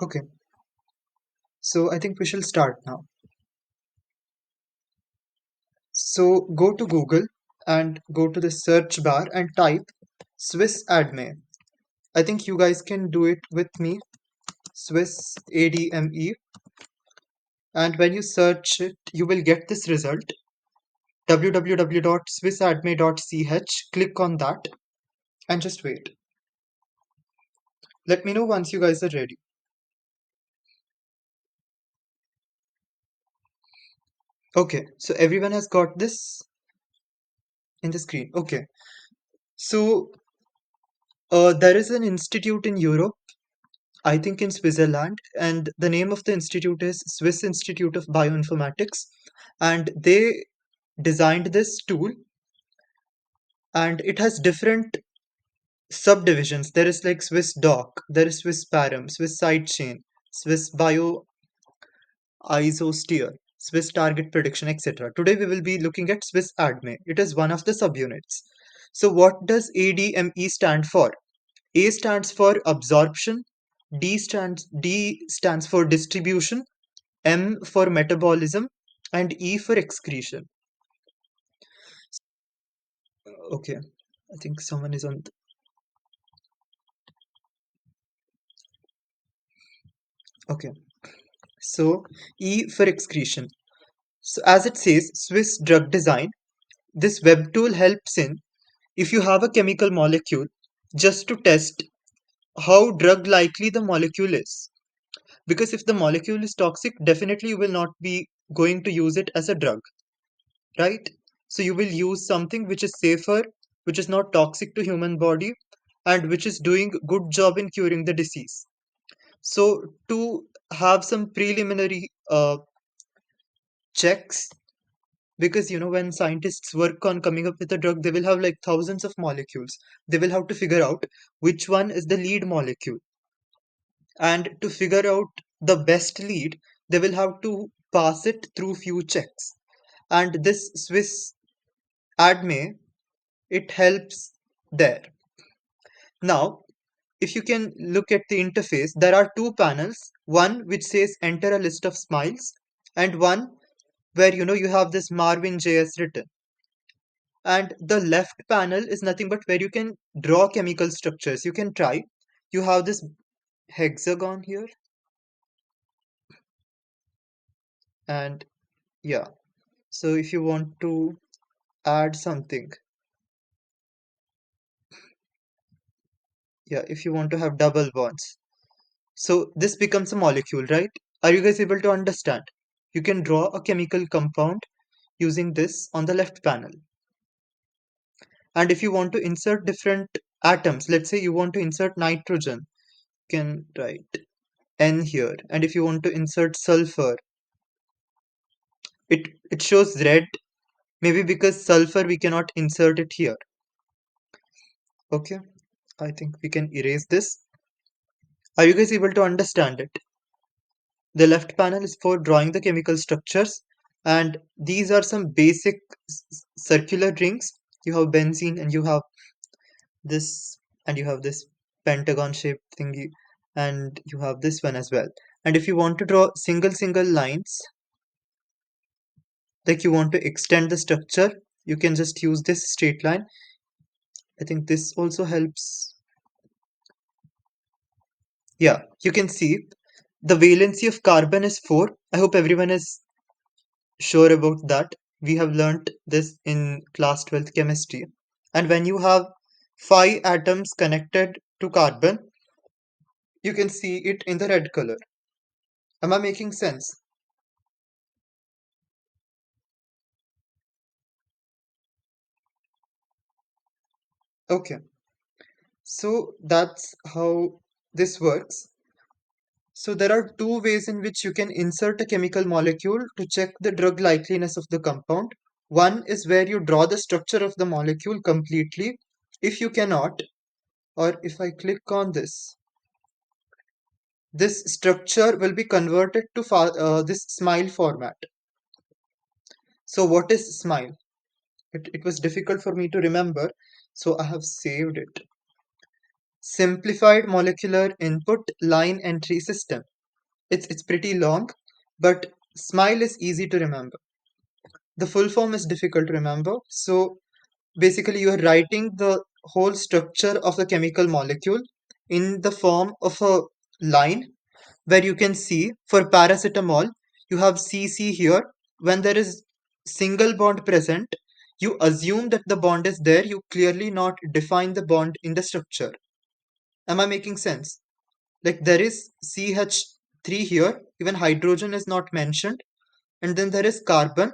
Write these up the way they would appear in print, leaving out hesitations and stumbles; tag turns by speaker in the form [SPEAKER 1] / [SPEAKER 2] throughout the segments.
[SPEAKER 1] Okay, so I think we shall start now. So go to Google and go to the search bar and type Swiss Adme. I think you guys can do it with me, Swiss ADME. And when you search it, you will get this result www.swissadme.ch. Click on that and just wait. Let me know once you guys are ready. Okay, so everyone has got this in the screen. Okay, so there is an institute in Europe, I think in Switzerland, and the name of the institute is Swiss Institute of Bioinformatics, and they designed this tool, and it has different subdivisions. There is like Swiss Doc, there is Swiss Param, Swiss Sidechain, Swiss Bio Isosteer, Swiss Target Prediction, etc. Today we will be looking at Swiss Adme. It is one of the subunits. So what does ADME stand for? A stands for absorption, D stands for distribution, M for metabolism, and E for excretion. Okay, I think someone is on. Okay, so E for excretion. So as it says, Swiss drug design. This web tool helps in if you have a chemical molecule just to test how drug likely the molecule is. Because if the molecule is toxic, definitely you will not be going to use it as a drug, right? So you will use something which is safer, which is not toxic to human body, and which is doing good job in curing the disease. So to have some preliminary checks, because when scientists work on coming up with a drug, they will have like thousands of molecules. They will have to figure out which one is the lead molecule, and to figure out the best lead, they will have to pass it through few checks. And this Swiss Adme, it helps there. Now, if you can look at the interface, there are two panels, one which says enter a list of smiles, and one where you have this Marvin JS written. And the left panel is nothing but where you can draw chemical structures. You can try. You have this hexagon here, and yeah. So if you want to add something, yeah, if you want to have double bonds, so this becomes a molecule, right? Are you guys able to understand? You can draw a chemical compound using this on the left panel. And if you want to insert different atoms, let's say you want to insert nitrogen, you can write N here. And if you want to insert sulfur, it shows red, maybe because sulfur we cannot insert it here. Okay, I think we can erase this. Are you guys able to understand it? The left panel is for drawing the chemical structures, and these are some basic circular rings. You have benzene, and you have this, and you have this pentagon shaped thingy, and you have this one as well. And if you want to draw single lines, like you want to extend the structure, you can just use this straight line. I think this also helps. Yeah, you can see the valency of carbon is 4. I hope everyone is sure about that. We have learnt this in class 12th chemistry. And when you have 5 atoms connected to carbon, you can see it in the red color. Am I making sense? Okay, so that's how this works. So there are two ways in which you can insert a chemical molecule to check the drug likeliness of the compound. One is where you draw the structure of the molecule completely. If you cannot, or if I click on this structure will be converted to this smile format. So what is smile? It was difficult for me to remember, so I have saved it. Simplified Molecular Input Line Entry System. It's pretty long, but SMILE is easy to remember. The full form is difficult to remember. So basically, you are writing the whole structure of the chemical molecule in the form of a line where you can see for paracetamol, you have CC here. When there is single bond present, you assume that the bond is there. You clearly not define the bond in the structure. Am I making sense? Like there is CH3 here, even hydrogen is not mentioned, and then there is carbon.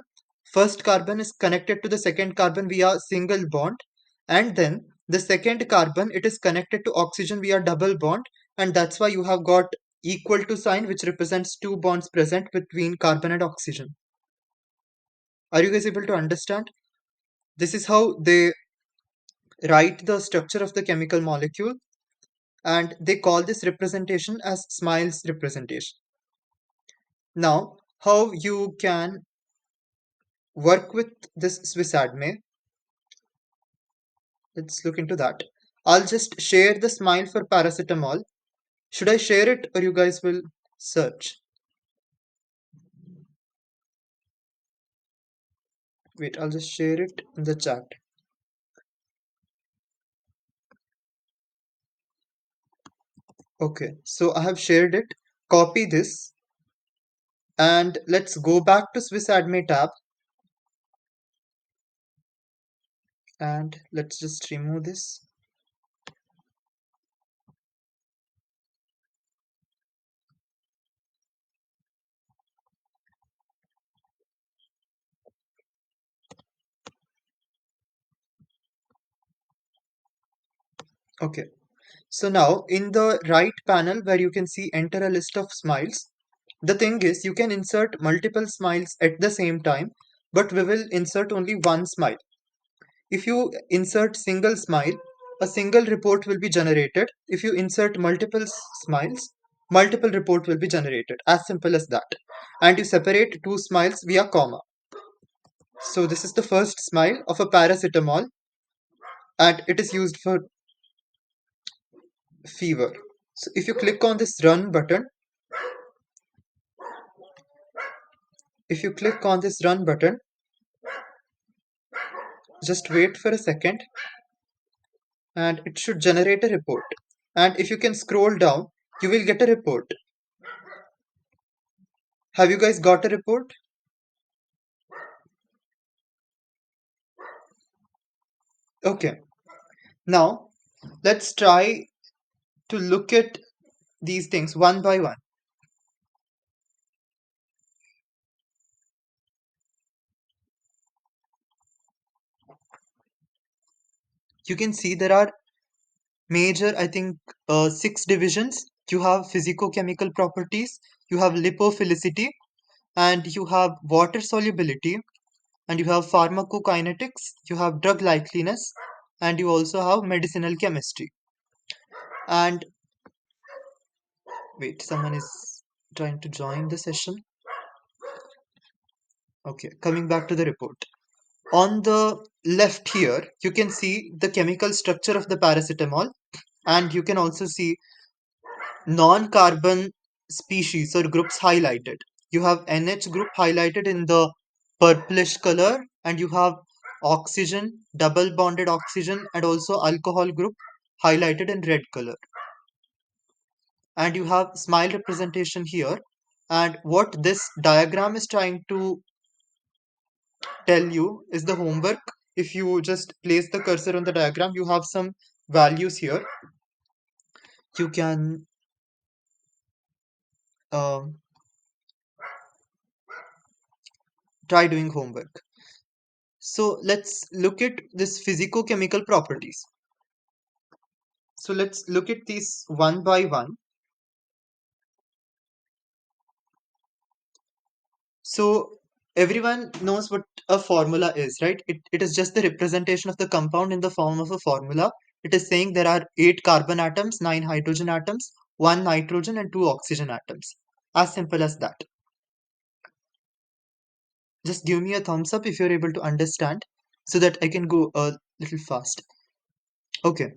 [SPEAKER 1] First carbon is connected to the second carbon via single bond, and then the second carbon it is connected to oxygen via double bond, and that's why you have got equal to sign which represents two bonds present between carbon and oxygen. Are you guys able to understand? This is how they write the structure of the chemical molecule, and they call this representation as Smiles representation. Now, how you can work with this Swiss Adme, let's look into that. I'll just share the smile for paracetamol. Should I share it or you guys will search? Wait, I'll just share it in the chat. Okay, so I have shared it. Copy this and let's go back to Swiss Adme tab and let's just remove this. Okay, so now in the right panel where you can see enter a list of smiles, the thing is you can insert multiple smiles at the same time, but we will insert only one smile. If you insert single smile, a single report will be generated. If you insert multiple smiles, multiple report will be generated. As simple as that. And you separate two smiles via comma. So this is the first smile of a paracetamol and it is used for fever. So if you click on this run button, if you click on this run button, just wait for a second and it should generate a report. And if you can scroll down, you will get a report. Have you guys got a report? Okay. Now, let's try to look at these things one by one. You can see there are major, I think, six divisions. You have physicochemical properties, you have lipophilicity, and you have water solubility, and you have pharmacokinetics, you have drug likeliness, and you also have medicinal chemistry. And wait, someone is trying to join the session. Okay, coming back to the report. On the left here, you can see the chemical structure of the paracetamol, and you can also see non-carbon species or groups highlighted. You have NH group highlighted in the purplish color, and you have oxygen, double bonded oxygen, and also alcohol group highlighted in red color. And you have smile representation here. And what this diagram is trying to tell you is the homework. If you just place the cursor on the diagram, you have some values here. You can um try doing homework. So let's look at this physicochemical properties. So let's look at these one by one. So everyone knows what a formula is, right? It is just the representation of the compound in the form of a formula. It is saying there are 8 carbon atoms, 9 hydrogen atoms, 1 nitrogen, and 2 oxygen atoms. As simple as that. Just give me a thumbs up if you're able to understand so that I can go a little fast. Okay.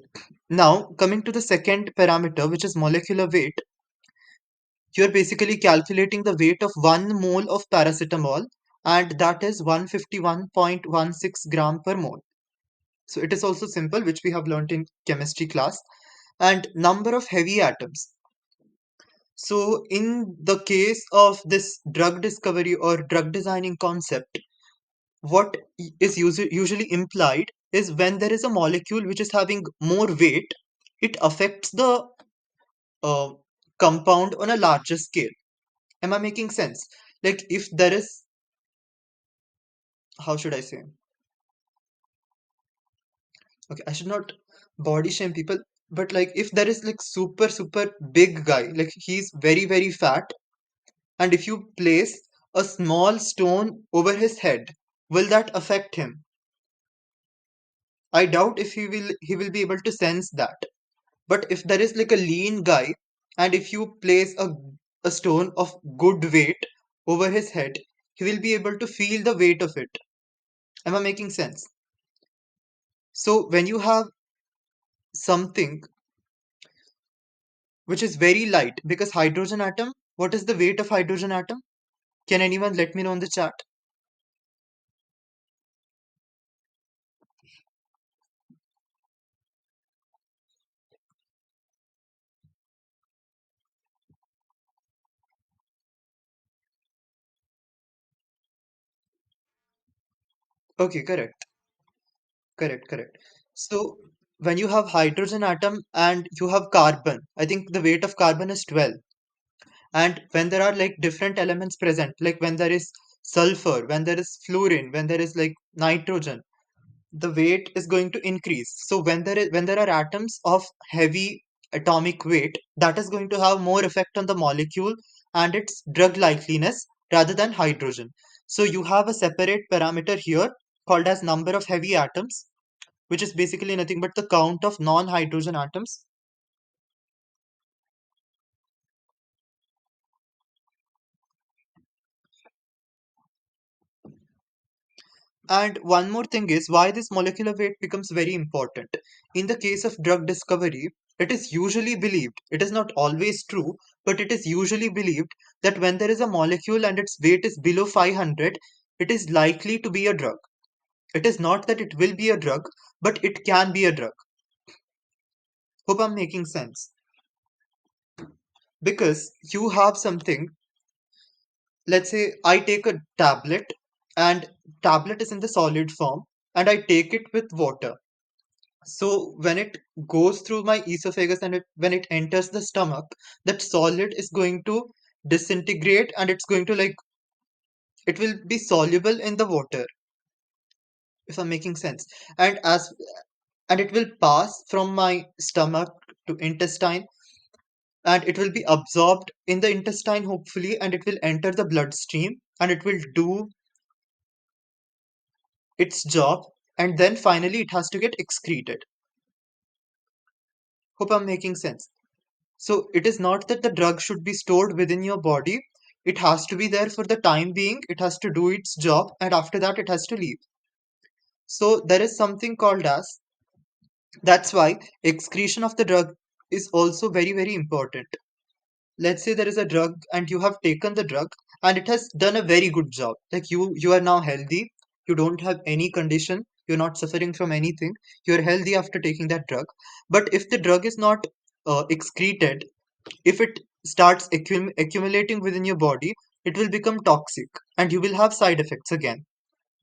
[SPEAKER 1] Now, coming to the second parameter, which is molecular weight, you're basically calculating the weight of 1 mole of paracetamol, and that is 151.16 gram per mole. So it is also simple, which we have learned in chemistry class. And number of heavy atoms. So in the case of this drug discovery or drug designing concept, what is usually implied is when there is a molecule which is having more weight, it affects the uh, compound on a larger scale. Am I making sense? Like if there is, how should I say? Okay, I should not body shame people, but like if there is like super big guy, like he's very fat, and if you place a small stone over his head, will that affect him? I doubt if he will be able to sense that. But if there is like a lean guy, and if you place a stone of good weight over his head, he will be able to feel the weight of it. Am I making sense? So when you have something which is very light, because hydrogen atom, what is the weight of hydrogen atom? Can anyone let me know in the chat? Okay, correct. So when you have hydrogen atom and you have carbon, I think the weight of carbon is 12. And when there are like different elements present, like when there is sulfur, when there is fluorine, when there is like nitrogen, the weight is going to increase. So when there are atoms of heavy atomic weight, that is going to have more effect on the molecule and its drug likeliness rather than hydrogen. So you have a separate parameter here called as number of heavy atoms, which is basically nothing but the count of non-hydrogen atoms. And one more thing is why this molecular weight becomes very important. In the case of drug discovery, it is usually believed, it is not always true, but it is usually believed that when there is a molecule and its weight is below 500, it is likely to be a drug. It is not that it will be a drug, but it can be a drug. Hope I'm making sense. Because you have something, let's say I take a tablet, and tablet is in the solid form, and I take it with water. So when it goes through my esophagus and when it enters the stomach, that solid is going to disintegrate, and it's going to like, it will be soluble in the water, if I'm making sense. And and it will pass from my stomach to intestine, and it will be absorbed in the intestine hopefully, and it will enter the bloodstream, and it will do its job, and then finally it has to get excreted. Hope I'm making sense. So it is not that the drug should be stored within your body. It has to be there for the time being. It has to do its job, and after that it has to leave. So there is something called as, that's why excretion of the drug is also very important. Let's say there is a drug and you have taken the drug and it has done a very good job. Like you are now healthy. You don't have any condition. You're not suffering from anything. You're healthy after taking that drug. But if the drug is not excreted, if it starts accumulating within your body, it will become toxic and you will have side effects again.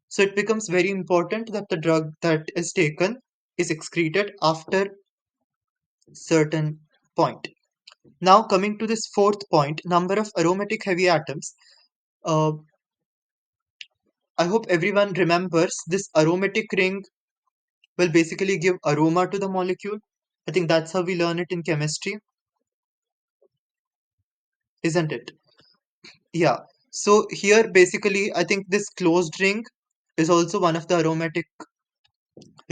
[SPEAKER 1] So it becomes very important that the drug that is taken is excreted after certain point. Now coming to this fourth point, number of aromatic heavy atoms. Uh, I hope everyone remembers this aromatic ring will basically give aroma to the molecule. I think that's how we learn it in chemistry, isn't it? Yeah. So here basically I think this closed ring is also one of the aromatic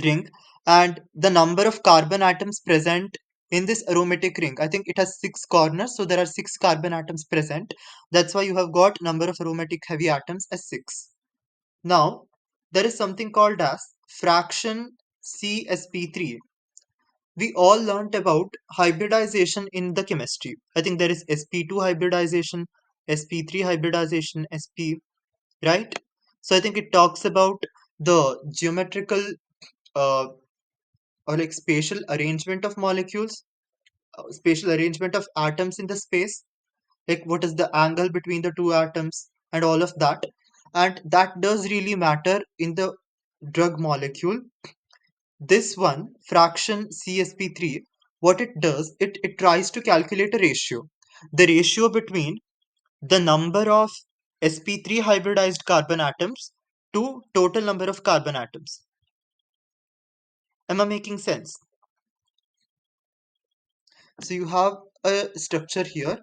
[SPEAKER 1] ring, and the number of carbon atoms present in this aromatic ring, I think it has 6 corners, so there are 6 carbon atoms present. That's why you have got number of aromatic heavy atoms as 6. Now there is something called as fraction CsP3. We all learnt about hybridization in the chemistry. I think there is sp2 hybridization, sp3 hybridization, sp, right? So I think it talks about the geometrical uh, or like spatial arrangement of molecules, spatial arrangement of atoms in the space, like what is the angle between the two atoms and all of that. And that does really matter in the drug molecule. This one, fraction CSP3, what it does, it tries to calculate a ratio. The ratio between the number of sp3 hybridized carbon atoms to total number of carbon atoms. Am I making sense? So you have a structure here.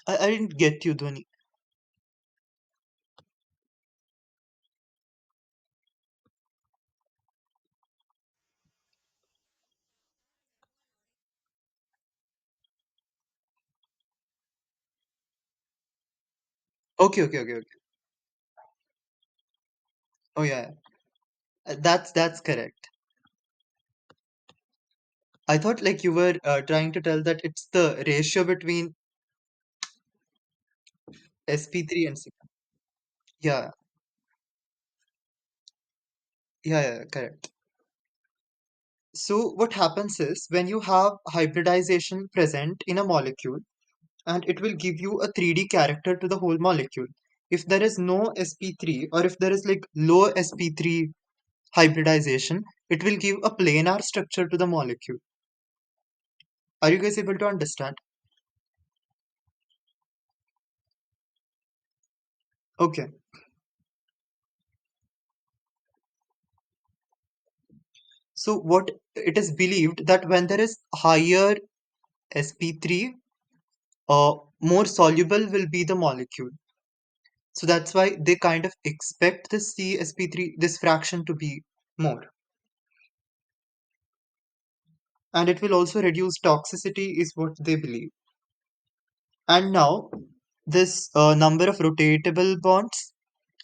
[SPEAKER 1] I didn't get you, Dhwani. Okay, okay, okay, okay. Oh yeah, that's correct. I thought like you were trying to tell that it's the ratio between sp3 and 6. Yeah, yeah, correct. So what happens is when you have hybridization present in a molecule, and it will give you a 3D character to the whole molecule. If there is no sp3, or if there is like low sp3 hybridization, it will give a planar structure to the molecule. Are you guys able to understand? Okay. So what it is believed that when there is higher sp3, more soluble will be the molecule. So that's why they kind of expect this CSP3, this fraction to be more. And it will also reduce toxicity, is what they believe. And now, this number of rotatable bonds,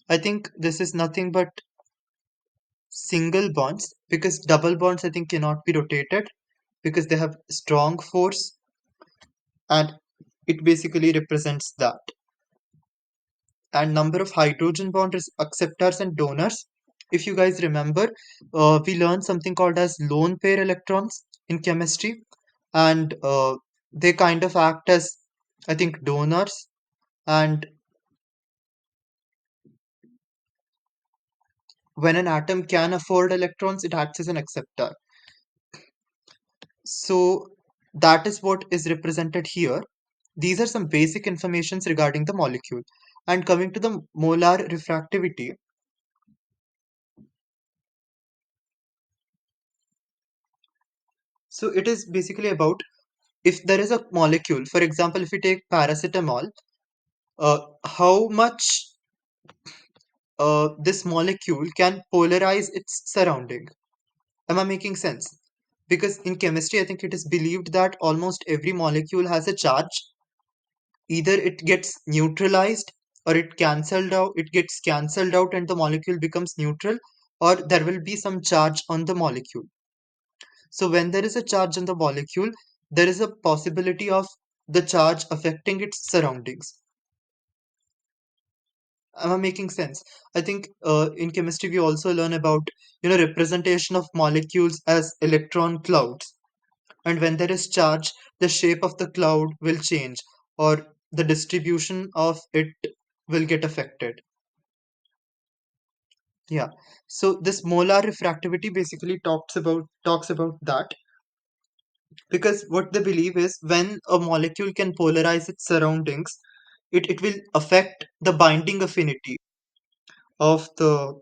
[SPEAKER 1] I think this is nothing but single bonds, because double bonds, I think, cannot be rotated because they have strong force, and it basically represents that. And number of hydrogen bond acceptors and donors. If you guys remember, we learned something called as lone pair electrons in chemistry, and they kind of act as, I think, donors. And when an atom can afford electrons, it acts as an acceptor. So that is what is represented here. These are some basic informations regarding the molecule. And coming to the molar refractivity, so it is basically about, if there is a molecule, for example, if we take paracetamol, how much this molecule can polarize its surrounding. Am I making sense? Because in chemistry, I think it is believed that almost every molecule has a charge. Either it gets neutralized, or it gets cancelled out and the molecule becomes neutral, or there will be some charge on the molecule. So when there is a charge on the molecule, there is a possibility of the charge affecting its surroundings. Am I making sense? I think in chemistry we also learn about, representation of molecules as electron clouds. And when there is charge, the shape of the cloud will change, or the distribution of it will get affected. Yeah. So this molar refractivity basically talks about that, because what they believe is when a molecule can polarize its surroundings, it will affect the binding affinity of the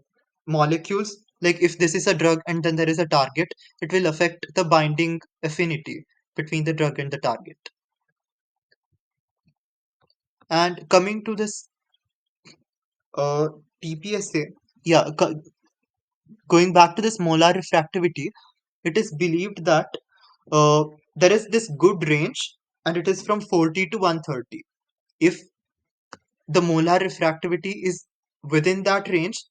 [SPEAKER 1] molecules. Like if this is a drug and then there is a target, it will affect the binding affinity between the drug and the target. And coming to this uh, TPSA, yeah, going back to this molar refractivity, it is believed that there is this good range, and it is from 40 to 130. If the molar refractivity is within that range,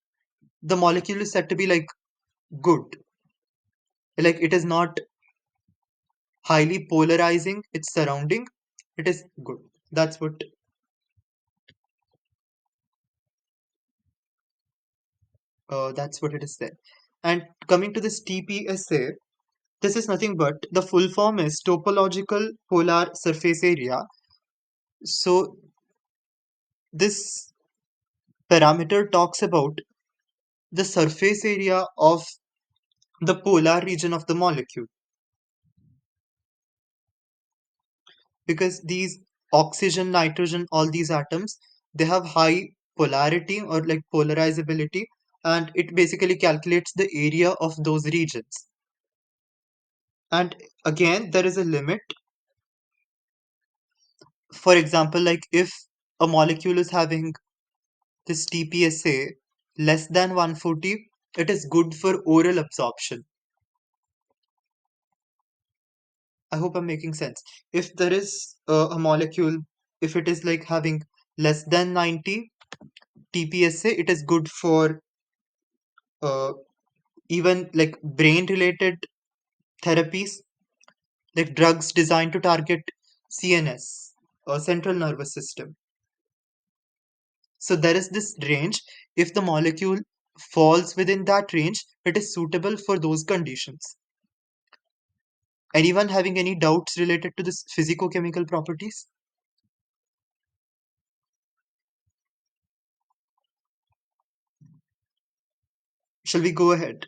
[SPEAKER 1] the molecule is said to be like good. Like it is not highly polarizing its surrounding. It is good. That's what it is said. And coming to this TPSA, this is nothing but the full form is topological polar surface area. So this parameter talks about the surface area of the polar region of the molecule, because these oxygen, nitrogen, all these atoms, they have high polarity or like polarizability, and it basically calculates the area of those regions. And again, there is a limit. For example, like if a molecule is having this TPSA less than 140, it is good for oral absorption. I hope I'm making sense. If there is a molecule, if it is like having less than 90 TPSA, it is good for uh, even like brain related therapies, like drugs designed to target CNS or central nervous system. So there is this range. If the molecule falls within that range, it is suitable for those conditions. Anyone having any doubts related to this physicochemical properties? Shall we go ahead?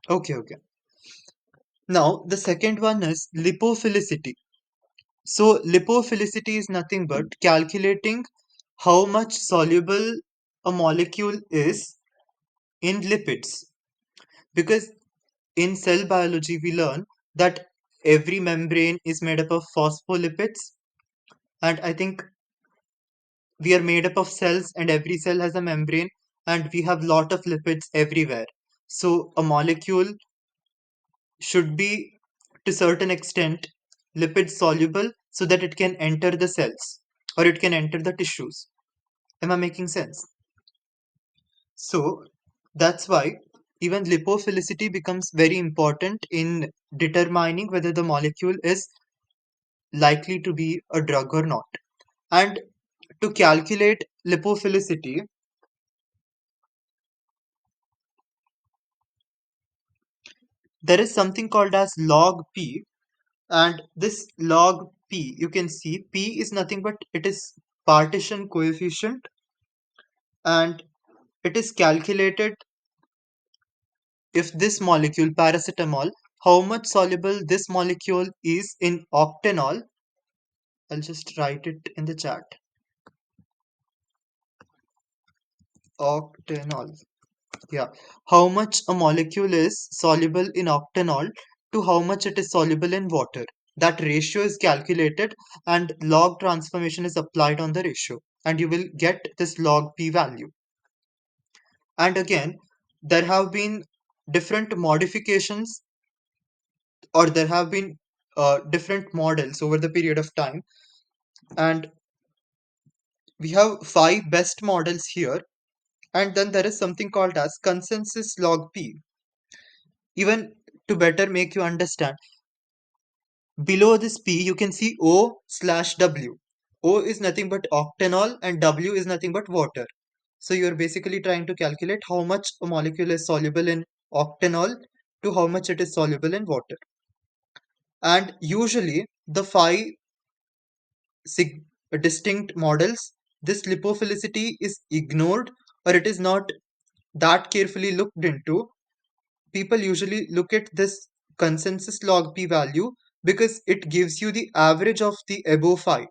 [SPEAKER 1] Okay, okay. Now, the second one is lipophilicity. So, lipophilicity is nothing but calculating how much soluble a molecule is in lipids. Because in cell biology, we learn that every membrane is made up of phospholipids, and I think we are made up of cells, and every cell has a membrane, and we have lot of lipids everywhere. So, a molecule should be to certain extent lipid soluble so that it can enter the cells or it can enter the tissues. Am I making sense? So that's why even lipophilicity becomes very important in determining whether the molecule is likely to be a drug or not. And to calculate lipophilicity, there is something called as log P. And this log P, you can see P is nothing but it is partition coefficient, and it is calculated if this molecule paracetamol, how much soluble this molecule is in octanol. I'll just write it in the chat. Octanol. Yeah. How much a molecule is soluble in octanol to how much it is soluble in water. That ratio is calculated and log transformation is applied on the ratio, and you will get this log P value. And again, there have been different modifications, or there have been different models over the period of time, and we have five best models here. And then there is something called as consensus log P. Even to better make you understand, below this P you can see O slash W. O is nothing but octanol and W is nothing but water. So you're basically trying to calculate how much a molecule is soluble in octanol to how much it is soluble in water. And usually the five sig- distinct models, this lipophilicity is ignored, or it is not that carefully looked into. People usually look at this consensus log p value because it gives you the average of the above five.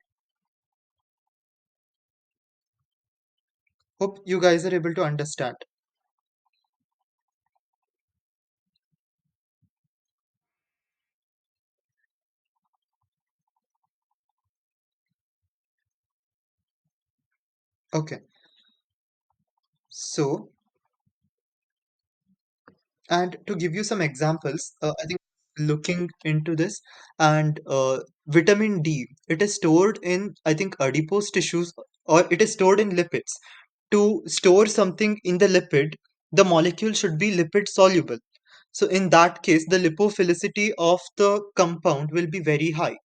[SPEAKER 1] Hope you guys are able to understand. Okay, so, And to give you some examples, I think looking into this, and vitamin D, it is stored in, I think, adipose tissues, or it is stored in lipids. To store something in the lipid, the molecule should be lipid soluble. So in that case, the lipophilicity of the compound will be very high.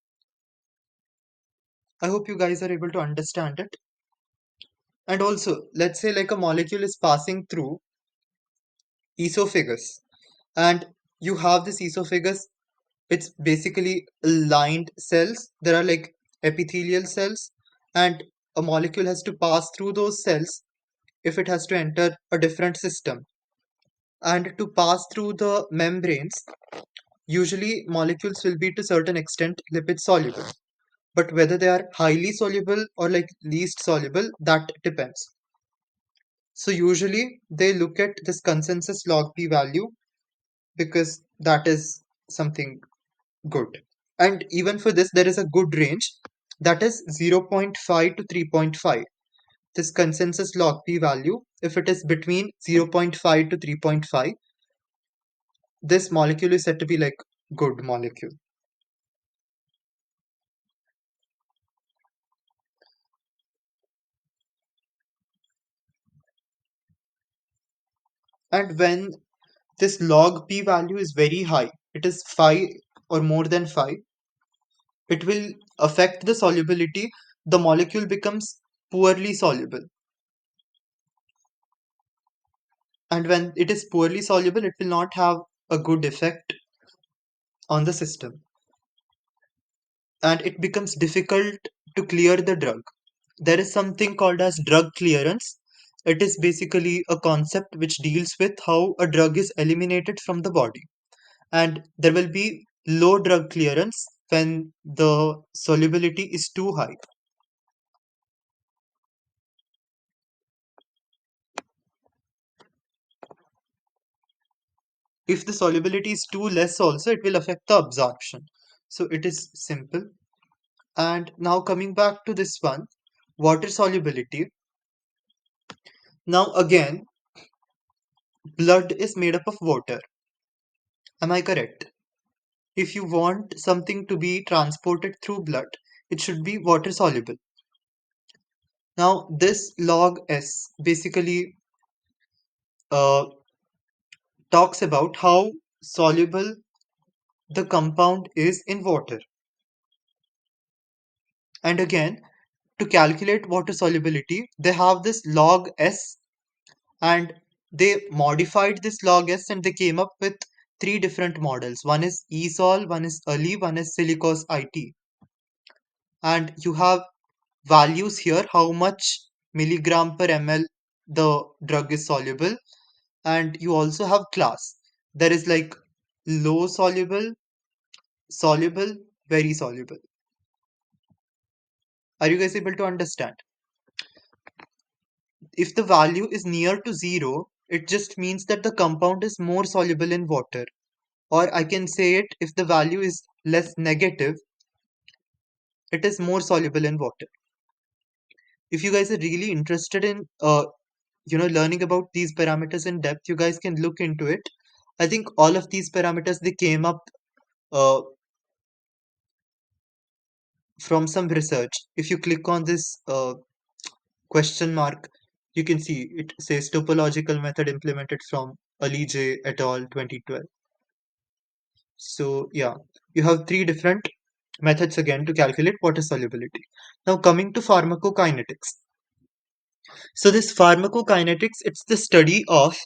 [SPEAKER 1] I hope you guys are able to understand it. And also, let's say like a molecule is passing through esophagus, and you have this esophagus. It's basically lined cells. There are like epithelial cells, and a molecule has to pass through those cells if it has to enter a different system. And to pass through the membranes, usually molecules will be to certain extent lipid soluble. But whether they are highly soluble or like least soluble, that depends. So usually they look at this consensus log p value because that is something good. And even for this, there is a good range, that is 0.5 to 3.5. This consensus log p value, if it is between 0.5 to 3.5, this molecule is said to be like good molecule. And when this log p value is very high, it is 5 or more than 5, it will affect the solubility. The molecule becomes poorly soluble. And when it is poorly soluble, it will not have a good effect on the system. And it becomes difficult to clear the drug. There is something called as drug clearance. It is basically a concept which deals with how a drug is eliminated from the body. And there will be low drug clearance when the solubility is too high. If the solubility is too less also, it will affect the absorption. So it is simple. And now coming back to this one, water solubility. Now again, blood is made up of water. Am I correct? If you want something to be transported through blood, it should be water soluble. Now, this log S basically uh, talks about how soluble the compound is in water. And again, to calculate water solubility, they have this log S, and they modified this log S and they came up with three different models. One is ESOL, one is Ali, one is silicose IT. And you have values here, how much milligram per ml the drug is soluble, and you also have class. There is like low soluble, soluble, very soluble. Are you guys able to understand? If the value is near to zero, it just means that the compound is more soluble in water. Or I can say it, if the value is less negative, it is more soluble in water. If you guys are really interested in learning about these parameters in depth, you guys can look into it. I think all of these parameters, they came up uh, from some research. If you click on this question mark, you can see it says topological method implemented from Ali J et al 2012. So yeah, you have three different methods again to calculate water solubility. Now coming to pharmacokinetics. So this pharmacokinetics, it's the study of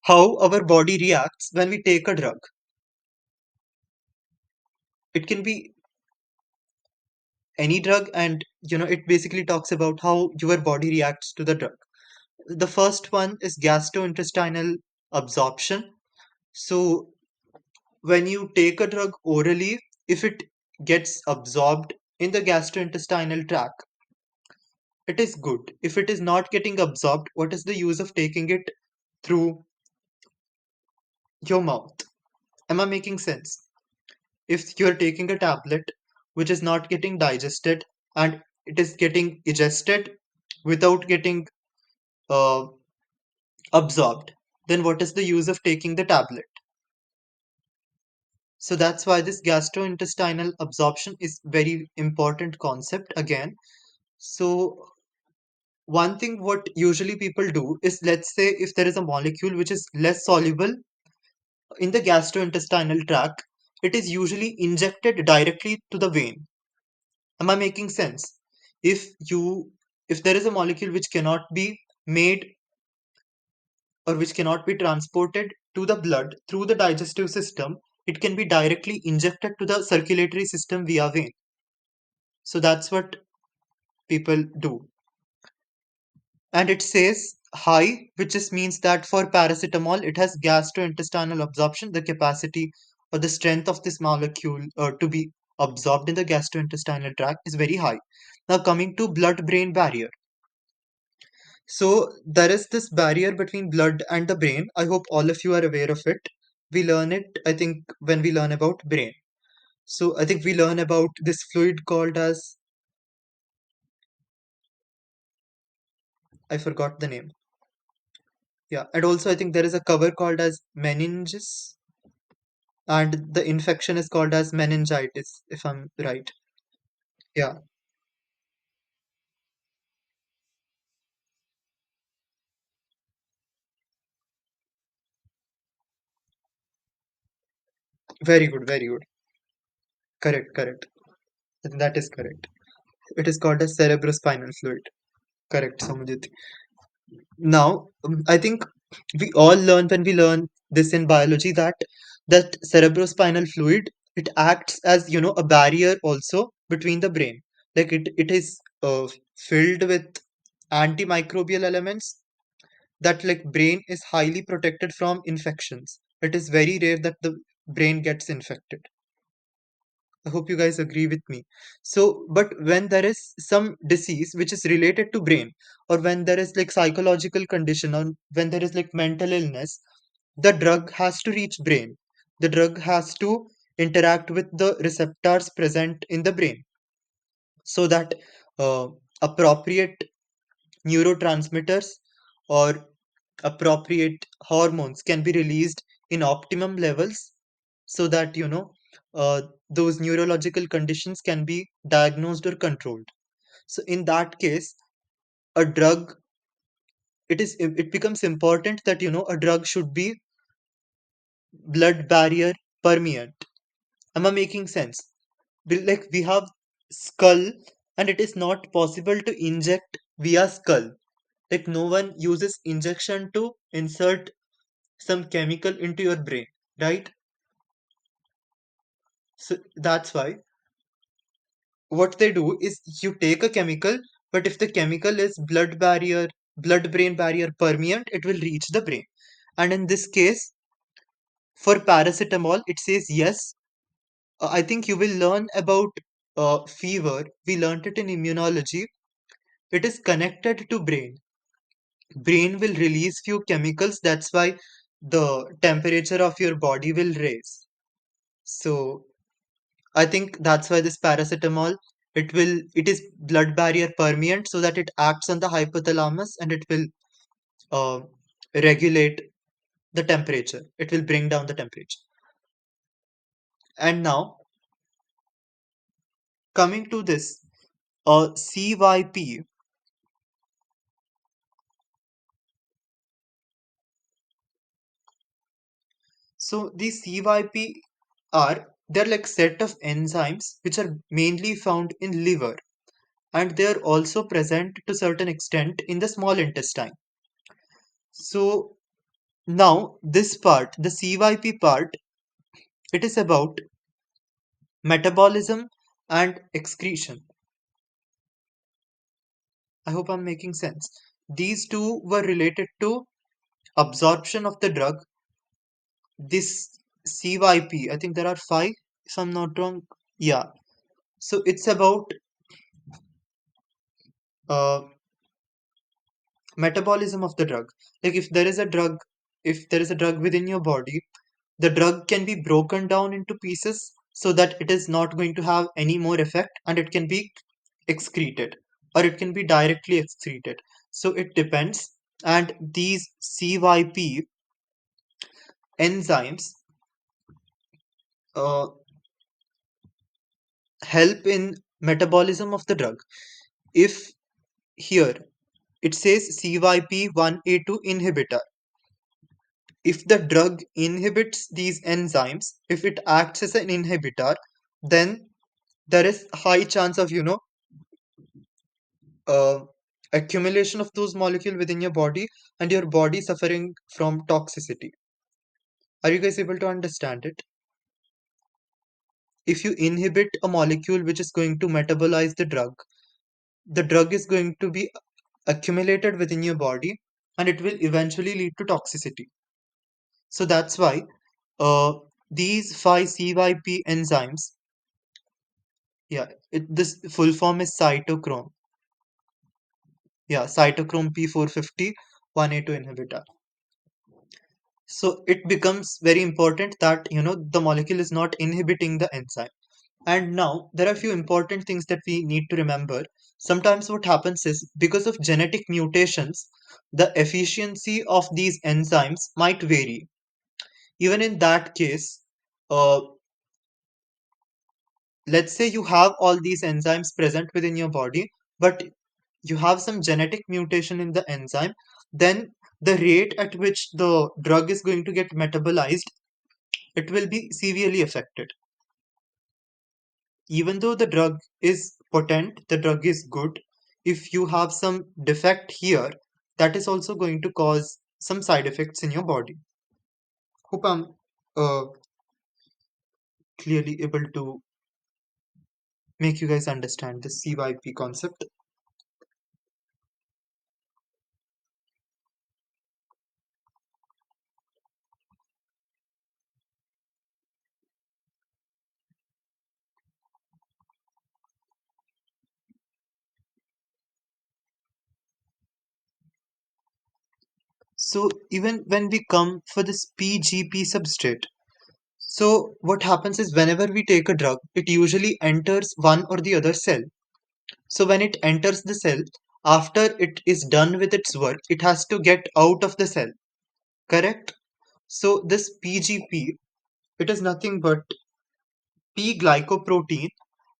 [SPEAKER 1] how our body reacts when we take a drug. It can be any drug, and it basically talks about how your body reacts to the drug. The first one is gastrointestinal absorption. So when you take a drug orally, if it gets absorbed in the gastrointestinal tract, it is good. If it is not getting absorbed, what is the use of taking it through your mouth? Am I making sense? If you're taking a tablet which is not getting digested and it is getting ingested without getting uh, absorbed, then what is the use of taking the tablet? So that's why this gastrointestinal absorption is very important concept again. So one thing what usually people do is, let's say if there is a molecule which is less soluble in the gastrointestinal tract, it is usually injected directly to the vein. Am I making sense? If you if there is a molecule which cannot be made or which cannot be transported to the blood through the digestive system, it can be directly injected to the circulatory system via vein. So that's what people do. And it says high, which just means that for paracetamol, it has gastrointestinal absorption, the capacity or the strength of this molecule to be absorbed in the gastrointestinal tract is very high. Now, coming to blood brain barrier. So, there is this barrier between blood and the brain. I hope all of you are aware of it. We learn it, I think, when we learn about brain. So, I think we learn about this fluid called as, I forgot the name. Yeah, and also I think there is a cover called as meninges, and the infection is called as meningitis, if I'm right. Yeah, very good, very good. Correct, correct. I think that is correct. It is called as cerebrospinal fluid. Correct, Samajit. Now, I think we all learn when we learn this in biology that cerebrospinal fluid, it acts as a barrier also between the brain. Like it is filled with antimicrobial elements that like brain is highly protected from infections. It is very rare that the brain gets infected. I hope you guys agree with me. So, but when there is some disease which is related to brain, or when there is like psychological condition, or when there is like mental illness, the drug has to reach brain. The drug has to interact with the receptors present in the brain so that uh, appropriate neurotransmitters or appropriate hormones can be released in optimum levels so that those neurological conditions can be diagnosed or controlled. So in that case, a drug, it becomes important that a drug should be blood barrier permeant. Am I making sense? Like we have skull, and it is not possible to inject via skull. Like no one uses injection to insert some chemical into your brain, right? So that's why what they do is you take a chemical, but if the chemical is blood brain barrier permeant, it will reach the brain. And in this case, for paracetamol, it says yes. I think you will learn about fever. We learned it in immunology. It is connected to brain. Brain will release few chemicals. That's why the temperature of your body will raise. So I think that's why this paracetamol, it is blood barrier permeant so that it acts on the hypothalamus and it will uh, regulate the temperature. It will bring down the temperature. And now coming to this CYP. So these CYP they're like set of enzymes which are mainly found in liver, and they are also present to certain extent in the small intestine. So now this part, the CYP part, it is about metabolism and excretion. I hope I'm making sense. These two were related to absorption of the drug. This CYP, I think there are five, if I'm not wrong. Yeah. So it's about uh, metabolism of the drug. Like if there is a drug within your body, the drug can be broken down into pieces so that it is not going to have any more effect and it can be excreted or it can be directly excreted. So it depends. And these CYP enzymes, uh, help in metabolism of the drug. If here it says CYP1A2 inhibitor, if the drug inhibits these enzymes, if it acts as an inhibitor, then there is high chance of uh, accumulation of those molecules within your body and your body suffering from toxicity. Are you guys able to understand it? If you inhibit a molecule which is going to metabolize the drug is going to be accumulated within your body and it will eventually lead to toxicity. So that's why uh, these 5-CYP enzymes, yeah, this full form is cytochrome. Yeah, cytochrome P450 1A2 inhibitor. So it becomes very important that the molecule is not inhibiting the enzyme. And now there are a few important things that we need to remember. Sometimes what happens is because of genetic mutations, the efficiency of these enzymes might vary. Even in that case, uh, let's say you have all these enzymes present within your body, but you have some genetic mutation in the enzyme, then the rate at which the drug is going to get metabolized, it will be severely affected. Even though the drug is potent, the drug is good, if you have some defect here, that is also going to cause some side effects in your body. Hope I'm uh, clearly able to make you guys understand the CYP concept. So even when we come for this PGP substrate, so what happens is whenever we take a drug, it usually enters one or the other cell. So when it enters the cell, after it is done with its work, it has to get out of the cell. Correct? So this PGP, it is nothing but P glycoprotein,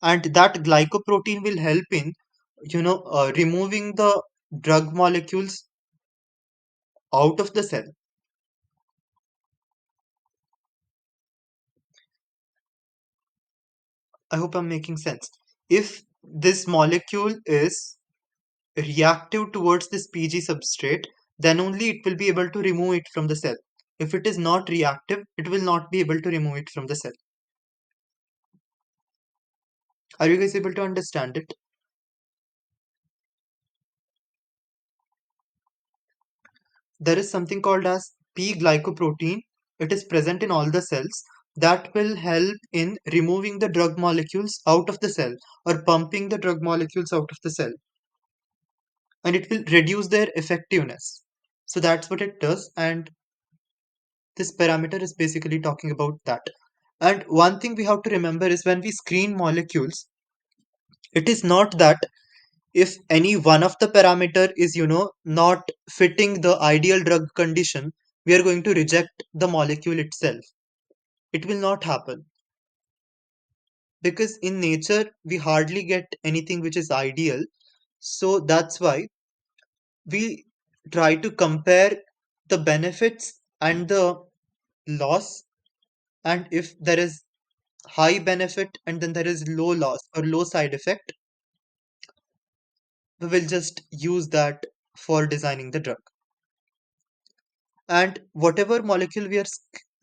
[SPEAKER 1] and that glycoprotein will help in, removing the drug molecules out of the cell. I hope I'm making sense. If this molecule is reactive towards this PG substrate, then only it will be able to remove it from the cell. If it is not reactive, it will not be able to remove it from the cell. Are you guys able to understand it? There is something called as P-glycoprotein. It is present in all the cells that will help in removing the drug molecules out of the cell or pumping the drug molecules out of the cell, and it will reduce their effectiveness. So that's what it does, and this parameter is basically talking about that. And one thing we have to remember is when we screen molecules, it is not that if any one of the parameter is not fitting the ideal drug condition, we are going to reject the molecule itself. It will not happen, because in nature we hardly get anything which is ideal. So that's why we try to compare the benefits and the loss, and if there is high benefit and then there is low loss or low side effect, we will just use that for designing the drug. And whatever molecule we are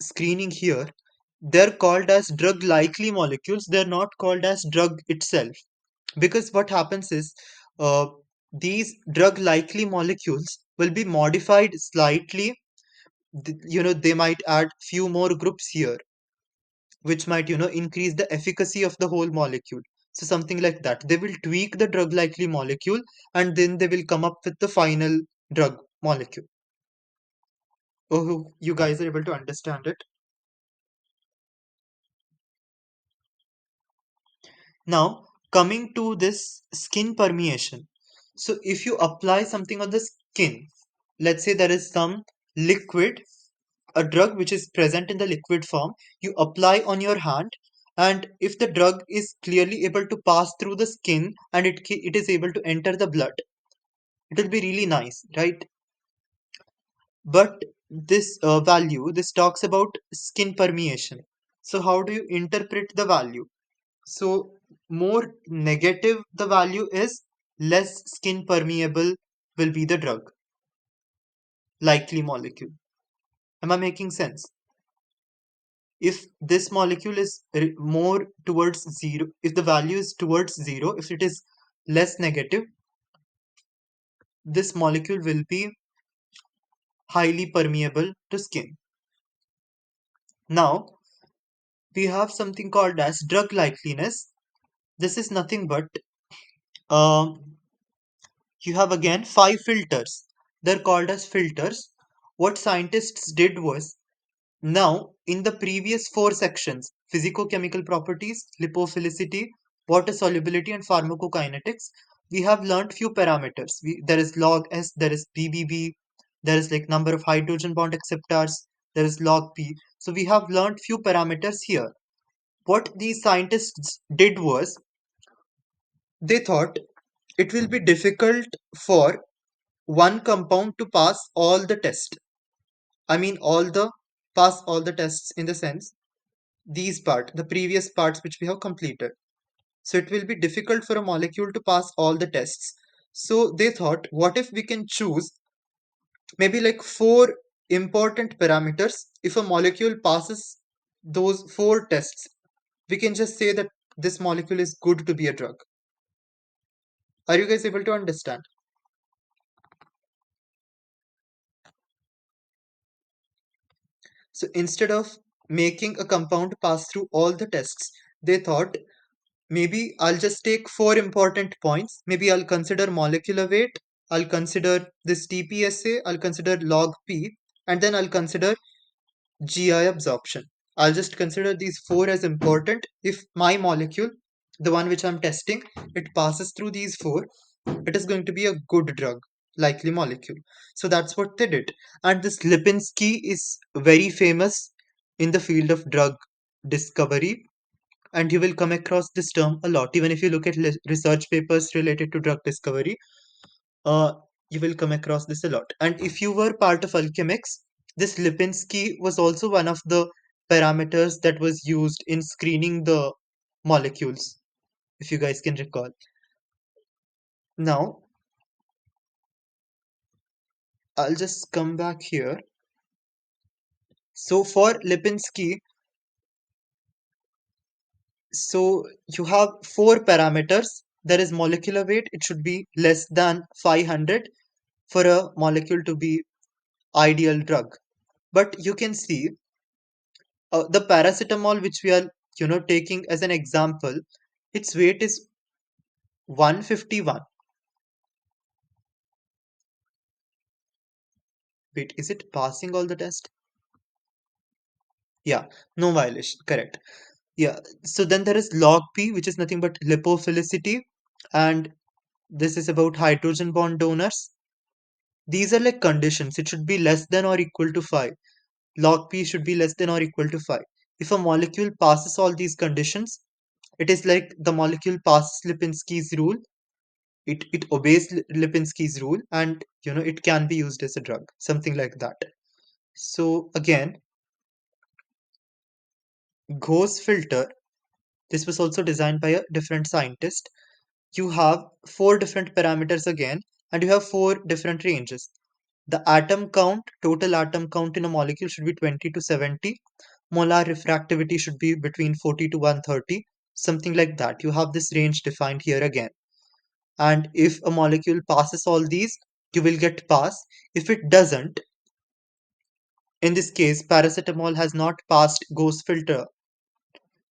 [SPEAKER 1] screening here, they're called as drug likely molecules, they're not called as drug itself. Because what happens is, uh, these drug likely molecules will be modified slightly. They might add few more groups here, which might increase the efficacy of the whole molecule. So something like that, they will tweak the drug likely molecule and then they will come up with the final drug molecule. Oh, you guys are able to understand it. Now, coming to this skin permeation. So, if you apply something on the skin, let's say there is some liquid a drug which is present in the liquid form, you apply on your hand, and if the drug is clearly able to pass through the skin and it is able to enter the blood, it will be really nice, right? But this value, this talks about skin permeation. So how do you interpret the value? So more negative the value is, less skin permeable will be the drug, likely molecule. Am I making sense? If this molecule is more towards zero, if the value is towards zero, if it is less negative, this molecule will be highly permeable to skin. Now, we have something called as drug likeliness. This is nothing but you have again five filters. They're called as filters. What scientists did was, now in the previous four sections, physicochemical properties, lipophilicity, water solubility, and pharmacokinetics, we have learned few parameters. There is log S, there is BBB, there is like number of hydrogen bond acceptors, there is log P. So we have learned few parameters here. What these scientists did was, they thought it will be difficult for one compound to pass all the tests. I mean, pass all the tests in the sense, the previous parts which we have completed. So it will be difficult for a molecule to pass all the tests. So they thought, what if we can choose maybe like four important parameters? If a molecule passes those four tests, we can just say that this molecule is good to be a drug. Are you guys able to understand? So instead of making a compound pass through all the tests, they thought, maybe I'll just take four important points. Maybe I'll consider molecular weight, I'll consider this TPSA, I'll consider log P, and then I'll consider GI absorption. I'll just consider these four as important. If my molecule, the one which I'm testing, it passes through these four, it is going to be a good drug, likely molecule. So that's what they did. And this Lipinski is very famous in the field of drug discovery, and you will come across this term a lot. Even if you look at research papers related to drug discovery, uh, you will come across this a lot. And if you were part of alchemics, this Lipinski was also one of the parameters that was used in screening the molecules, if you guys can recall. Now, I'll just come back here. So for Lipinski, so you have four parameters. There is molecular weight, it should be less than 500 for a molecule to be ideal drug. But you can see the paracetamol which we are taking as an example, its weight is 151. Wait, is it passing all the test? Yeah, no violation, correct. Yeah, so then there is log P, which is nothing but lipophilicity, and this is about hydrogen bond donors. These are like conditions. It should be less than or equal to 5. Log P should be less than or equal to 5. If a molecule passes all these conditions, it is like the molecule passes Lipinski's rule. It obeys Lipinski's rule, and it can be used as a drug, something like that. So again, Gauss filter. This was also designed by a different scientist. You have four different parameters again, and you have four different ranges. The atom count, total atom count in a molecule should be 20 to 70. Molar refractivity should be between 40 to 130, something like that. You have this range defined here again. And if a molecule passes all these, you will get pass. If it doesn't, in this case, paracetamol has not passed Gauss filter.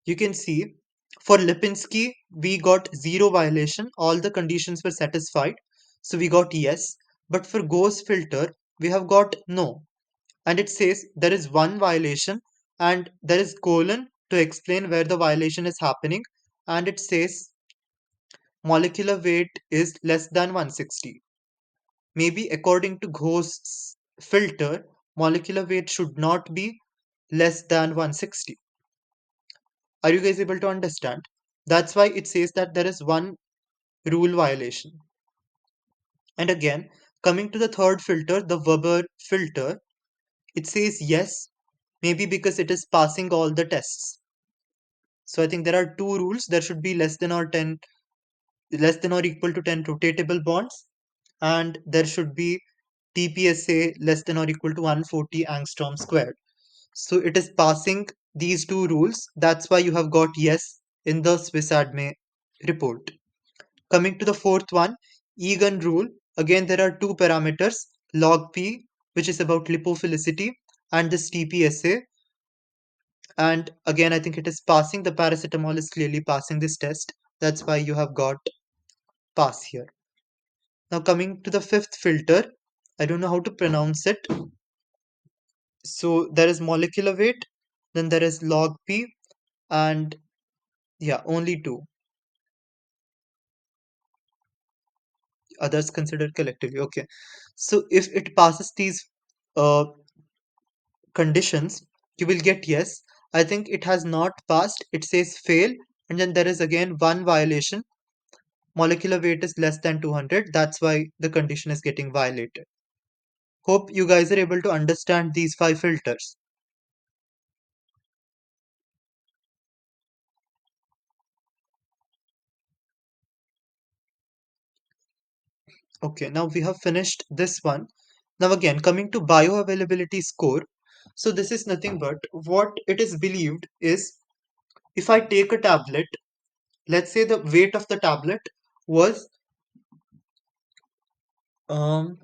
[SPEAKER 1] You can see for Lipinski, we got zero violation. All the conditions were satisfied. So we got yes. But for Gauss filter, we have got no. And it says there is one violation and there is colon to explain where the violation is happening. And it says molecular weight is less than 160. Maybe according to Gauss filter, molecular weight should not be less than 160. Are you guys able to understand? That's why it says that there is one rule violation. And again, coming to the third filter, the Weber filter, it says yes, maybe because it is passing all the tests. So I think there are two rules. There should be less than or equal to 10 rotatable bonds, and there should be TPSA less than or equal to 140 angstrom squared. So it is passing these two rules. That's why you have got yes in the Swiss Adme report. Coming to the fourth one, Egan rule. Again, there are two parameters, log P, which is about lipophilicity, and this TPSA. And again, I think it is passing. The paracetamol is clearly passing this test. That's why you have got pass here. Now coming to the fifth filter, I don't know how to pronounce it. So there is molecular weight, then there is log P, and yeah, only two. Others considered collectively. Okay. So if it passes these uh, conditions, you will get yes. I think it has not passed. It says fail, and then there is again one violation. Molecular weight is less than 200. That's why the condition is getting violated. Hope you guys are able to understand these five filters. Okay, now we have finished this one. Now again, coming to bioavailability score. So this is nothing but what it is believed is if I take a tablet, let's say the weight of the tablet was um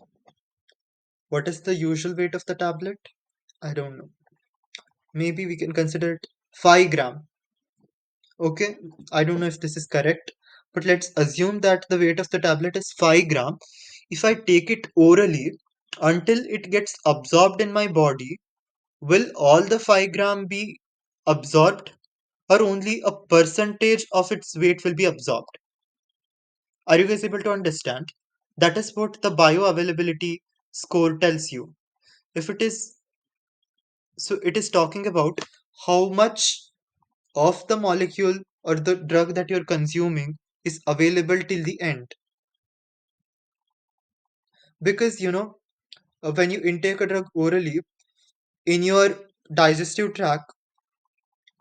[SPEAKER 1] what is the usual weight of the tablet? I don't know. Maybe we can consider it 5 gram. Okay, I don't know if this is correct, but let's assume that the weight of the tablet is 5 gram. If I take it orally until it gets absorbed in my body, will all the 5 gram be absorbed or only a percentage of its weight will be absorbed? Are you guys able to understand? That is what the bioavailability score tells you. If it is, so it is talking about how much of the molecule or the drug that you're consuming is available till the end. Because, when you intake a drug orally, in your digestive tract,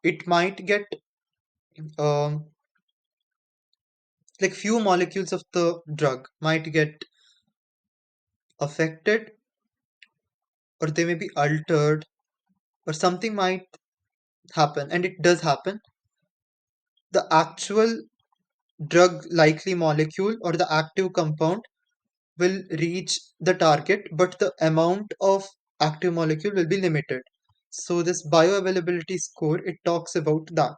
[SPEAKER 1] it might get um, like few molecules of the drug might get affected, or they may be altered, or something might happen, and it does happen. The actual drug likely molecule or the active compound will reach the target, but the amount of active molecule will be limited. So this bioavailability score, it talks about that.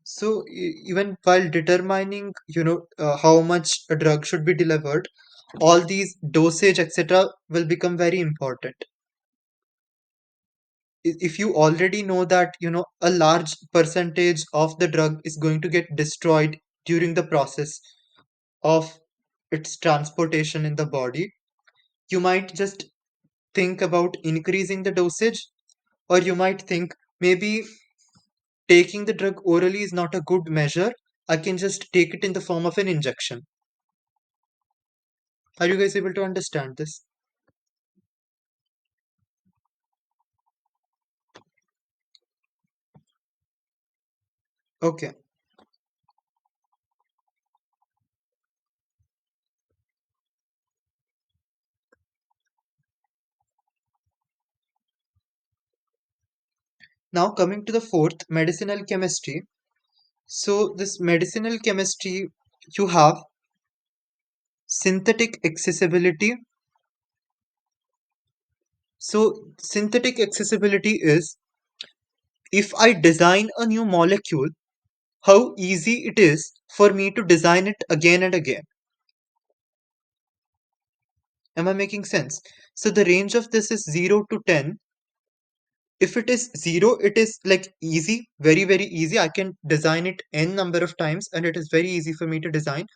[SPEAKER 1] So even while determining, how much a drug should be delivered, all these dosage, etc., will become very important. If you already know that, a large percentage of the drug is going to get destroyed during the process of its transportation in the body, you might just think about increasing the dosage, or you might think maybe taking the drug orally is not a good measure. I can just take it in the form of an injection. Are you guys able to understand this? Okay. Now coming to the fourth, medicinal chemistry. So this medicinal chemistry, you have synthetic accessibility. So synthetic accessibility is if I design a new molecule, how easy it is for me to design it again and again. Am I making sense? So the range of this is 0 to 10. If it is 0, it is like easy, very, very easy. I can design it n number of times and it is very easy for me to design.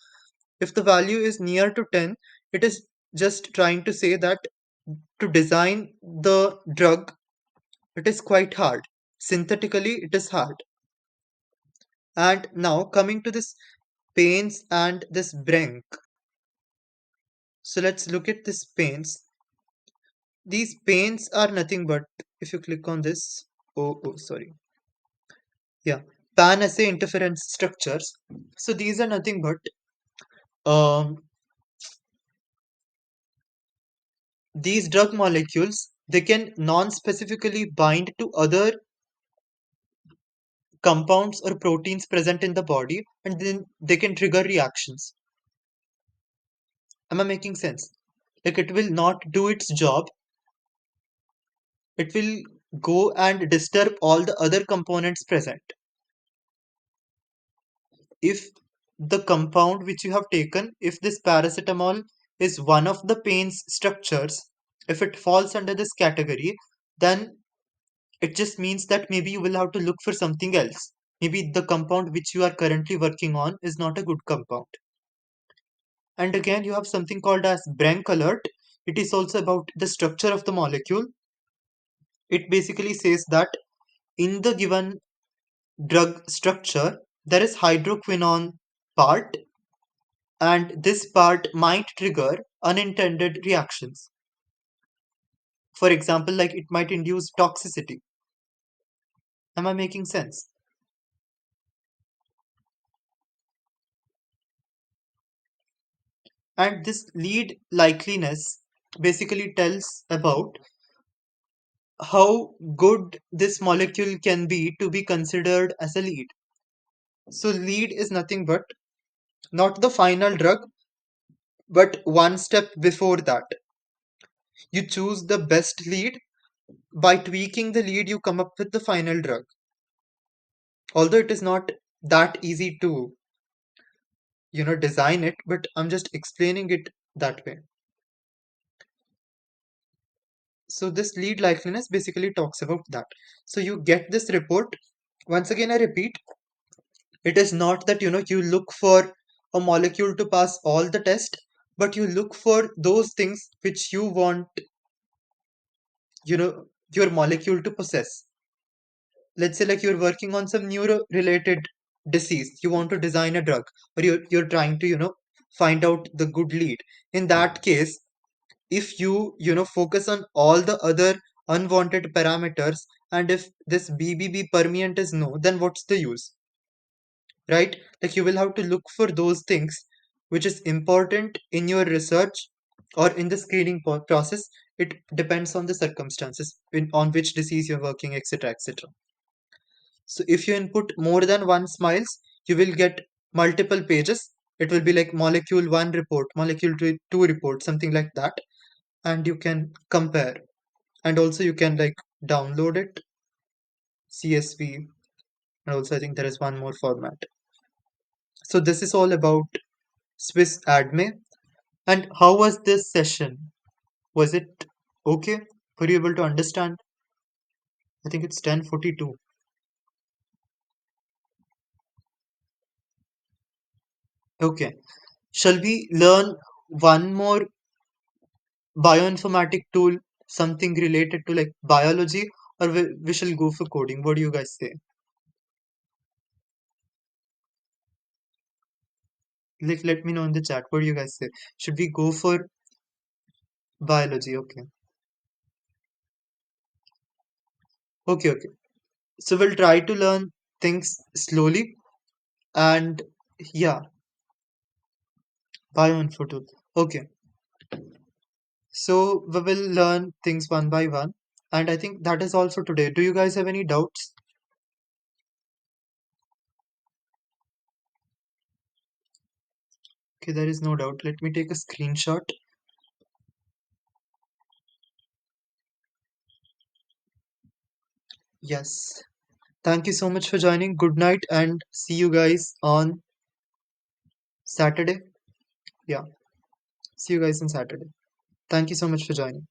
[SPEAKER 1] If the value is near to 10, it is just trying to say that to design the drug, it is quite hard. Synthetically, it is hard. And now coming to this pains and this brink. So let's look at this pains. These panes are nothing but, if you click on this, sorry. Yeah, pan-assay interference structures. So these are nothing but um, these drug molecules. They can non-specifically bind to other compounds or proteins present in the body, and then they can trigger reactions. Am I making sense? Like it will not do its job. It will go and disturb all the other components present. If the compound which you have taken, if this paracetamol is one of the pain's structures, if it falls under this category, then it just means that maybe you will have to look for something else. Maybe the compound which you are currently working on is not a good compound. And again, you have something called as Brank alert. It is also about the structure of the molecule. It basically says that in the given drug structure, there is hydroquinone part, and this part might trigger unintended reactions. For example, like it might induce toxicity. Am I making sense? And this lead likeliness basically tells about how good this molecule can be to be considered as a lead. So, lead is nothing but not the final drug, but one step before that. You choose the best lead. By tweaking the lead, you come up with the final drug. Although it is not that easy to design it, but I'm just explaining it that way. So this lead likeliness basically talks about that. So you get this report. Once again, I repeat, it is not that you look for a molecule to pass all the test, but you look for those things which you want your molecule to possess. Let's say like you're working on some neuro related disease, you want to design a drug, or you're trying to find out the good lead. In that case, if you focus on all the other unwanted parameters, and if this BBB permeant is no, then what's the use, right? Like you will have to look for those things which is important in your research or in the screening process. It depends on the circumstances on which disease you're working, etc., etc. So if you input more than one smiles, you will get multiple pages. It will be like molecule 1 report, molecule 2 report, something like that. And you can compare. And also you can like download it, CSV. And also I think there is one more format. So this is all about Swiss Adme. And how was this session? Was it okay? Were you able to understand? I think it's 10:42. Okay. Shall we learn one more bioinformatic tool, something related to like biology, or we shall go for coding? What do you guys say? Like, let me know in the chat. What do you guys say? Should we go for biology? Okay. Okay, okay. So we'll try to learn things slowly, and yeah, bioinfo tool. Okay. So we will learn things one by one. And I think that is all for today. Do you guys have any doubts? Okay, there is no doubt. Let me take a screenshot. Yes. Thank you so much for joining. Good night and see you guys on Saturday. Yeah, see you guys on Saturday. Thank you so much for joining.